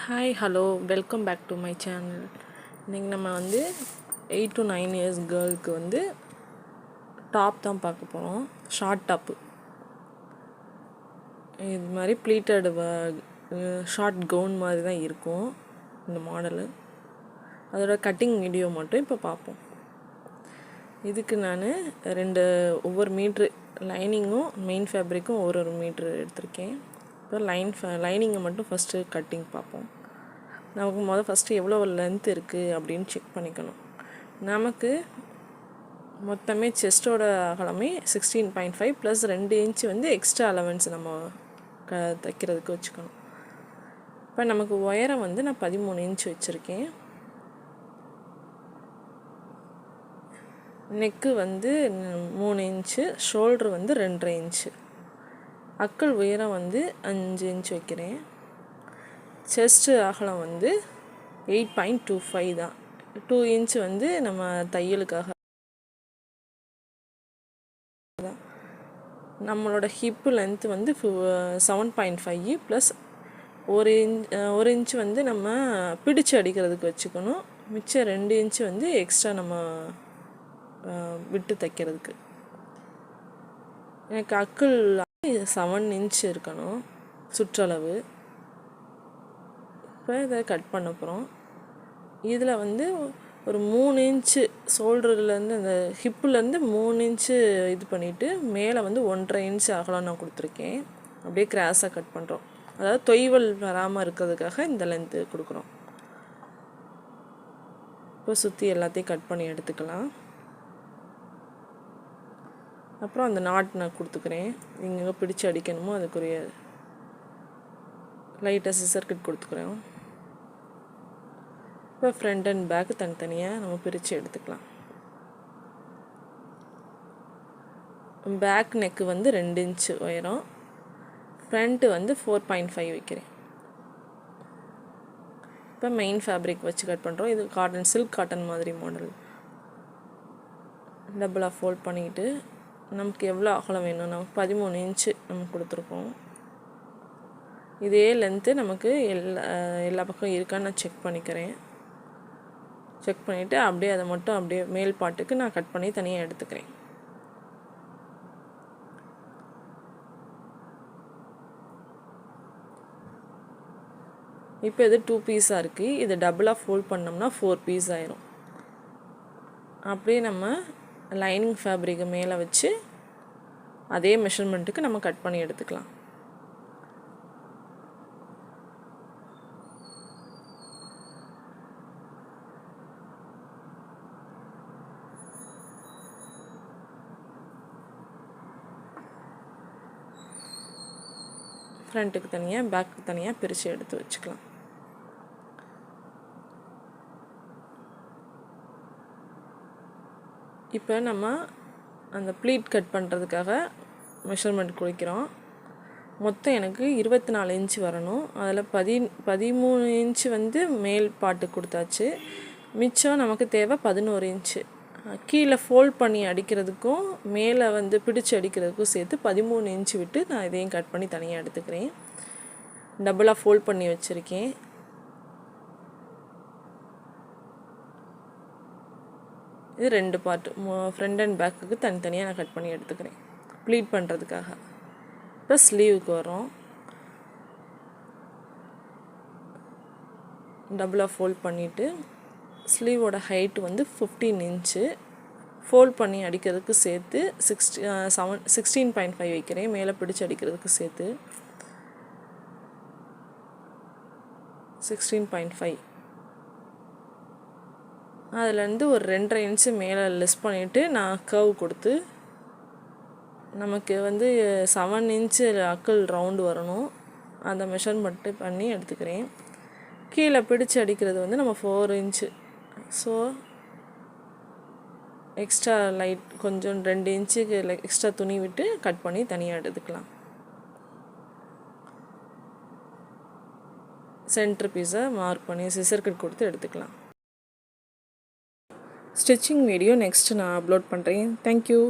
Hi hello welcome back to my channel. இன்றைக்கி நம்ம 8 to 9 years கேர்ளுக்கு top தான் பார்க்க போகிறோம். ஷார்ட் டாப்பு இது மாதிரி ப்ளீட்டட் ஷார்ட் கவுன் மாதிரி தான் இருக்கும் இந்த மாடலு. அதோட கட்டிங் வீடியோ மட்டும் இப்போ பார்ப்போம். இதுக்கு நான் ஒவ்வொரு மீட்ரு லைனிங்கும் மெயின் ஃபேப்ரிக்கும் ஒரு மீட்ரு எடுத்திருக்கேன். இப்போ லைனிங்கை மட்டும் ஃபஸ்ட்டு கட்டிங் பார்ப்போம். நமக்கு ஃபஸ்ட்டு எவ்வளோ லென்த் இருக்குது அப்படின்னு செக் பண்ணிக்கணும். நமக்கு மொத்தமே செஸ்ட்டோட அகலமே 16.5 ப்ளஸ் 2 இன்ச்சு எக்ஸ்ட்ரா அலவன்ஸ் நம்ம தைக்கிறதுக்கு வச்சுக்கணும். இப்போ நமக்கு உயரம் நான் 13 இன்ச்சு வச்சுருக்கேன். நெக்கு 3 இன்ச்சு, ஷோல்ட்ரு 2.5 இன்ச்சு, அக்கள் உயரம் 5 இன்ச் வைக்கிறேன். செஸ்ட்டு அகலம் 8.25 தான். 2 இன்ச் நம்ம தையலுக்காக தான். நம்மளோட ஹிப்பு லென்த்து 7.5 ப்ளஸ் 1 இன்ச் நம்ம பிடிச்சு அடிக்கிறதுக்கு வச்சுக்கணும். மிச்சம் 2 இன்ச்சு எக்ஸ்ட்ரா நம்ம விட்டு தைக்கிறதுக்கு. எனக்கு அக்கள் 7 இன்ச் இருக்கணும் சுற்றளவு. இப்போ இதை கட் பண்ண போகிறோம். இதில் ஒரு 3 இன்ச்சு ஷோல்டர்லேருந்து அந்த ஹிப்புலேருந்து 3 இன்ச்சு இது பண்ணிவிட்டு மேலே 1.5 இன்ச்சு அகலம் நான் கொடுத்துருக்கேன். அப்படியே கிராஸாக கட் பண்ணுறோம். அதாவது தொய்வல் வராமல் இருக்கிறதுக்காக இந்த லென்த்து கொடுக்குறோம். இப்போ சுற்றி எல்லாத்தையும் கட் பண்ணி எடுத்துக்கலாம். அப்புறம் அந்த நாட் நான் கொடுத்துக்கிறேன். எங்கே பிடிச்சு அடிக்கணுமோ அதுக்குரிய லைட்டாக சிசர் கட் கொடுத்துக்கிறோம். இப்போ ஃப்ரண்ட் அண்ட் பேக் தனித்தனியாக நம்ம பிரித்து எடுத்துக்கலாம். பேக் நெக்கு 2 இன்ச்சு உயரம், ஃப்ரண்ட்டு 4.5 வைக்கிறேன். இப்போ மெயின் ஃபேப்ரிக் வச்சு கட் பண்ணுறோம். இது காட்டன், சில்க் காட்டன் மாதிரி மாடல். டபுளாக ஃபோல்ட் பண்ணிக்கிட்டு நமக்கு எவ்வளோ அகலம் வேணும், நமக்கு 13 இன்ச்சு நம்ம கொடுத்துருக்கோம். இதே லென்த்து நமக்கு எல்லா பக்கம் இருக்கான்னு நான் செக் பண்ணிக்கிறேன். செக் பண்ணிவிட்டு அப்படியே அதை மட்டும் அப்படியே மேல் பாட்டுக்கு நான் கட் பண்ணி தனியாக எடுத்துக்கிறேன். இப்போ இது 2 பீஸாக இருக்குது. இது டபுளாக ஃபோல்ட் பண்ணோம்னா 4 பீஸ் ஆயிரும். அப்படியே நம்ம லைனிங் ஃபேப்ரிக்கை மேலே வச்சு அதே மெஷர்மெண்ட்டுக்கு நம்ம கட் பண்ணி எடுத்துக்கலாம். ஃப்ரண்ட்டுக்கு தனியாக பேக்கு தனியாக பிரித்து எடுத்து வச்சுக்கலாம். இப்போ நம்ம அந்த ப்ளீட் கட் பண்ணுறதுக்காக மெஷர்மெண்ட் குறிக்கிறோம். மொத்தம் எனக்கு 24 இன்ச்சு வரணும். அதில் 13 இன்ச்சு மேல் பாட்டு கொடுத்தாச்சு. மிச்சம் நமக்கு தேவை 11 இன்ச்சு. கீழே ஃபோல்ட் பண்ணி அடிக்கிறதுக்கும் மேலே பிடிச்சி அடிக்கிறதுக்கும் சேர்த்து 13 இன்ச்சு விட்டு நான் இதையும் கட் பண்ணி தனியாக எடுத்துக்கிறேன். டபுளாக ஃபோல்ட் பண்ணி வச்சுருக்கேன். இது 2 பார்ட்டு, ஃப்ரண்ட் அண்ட் பேக்குக்கு தனித்தனியாக நான் கட் பண்ணி எடுத்துக்கிறேன் ப்ளீட் பண்ணுறதுக்காக. இப்போ ஸ்லீவுக்கு வரோம். டபுளாக ஃபோல்ட் பண்ணிவிட்டு ஸ்லீவோட ஹைட்டு 15 இன்ச்சு. ஃபோல்ட் பண்ணி அடிக்கிறதுக்கு சேர்த்து 16.5 வைக்கிறேன். மேலே பிடிச்சி அடிக்கிறதுக்கு சேர்த்து 16.5. அதுலேருந்து ஒரு 2.5 இன்ச்சு மேலே லெஸ் பண்ணிவிட்டு நான் கர்வ் கொடுத்து நமக்கு 7 இன்ச்சு அக்கல் ரவுண்டு வரணும். அந்த மெஷர்மெண்ட்டு பண்ணி எடுத்துக்கிறேன். கீழே பிடிச்சி அடிக்கிறது நம்ம 4 இன்ச்சு. ஸோ எக்ஸ்ட்ரா லைட் கொஞ்சம் 2 இன்ச்சுக்கு எக்ஸ்ட்ரா துணி விட்டு கட் பண்ணி தனியாக எடுத்துக்கலாம். சென்டர் பீஸை மார்க் பண்ணி சிசர் கட் கொடுத்து எடுத்துக்கலாம். ஸ்டிச்சிங் வீடியோ நெக்ஸ்ட்டு நான் அப்லோட் பண்ணுறேன். தேங்க்யூ.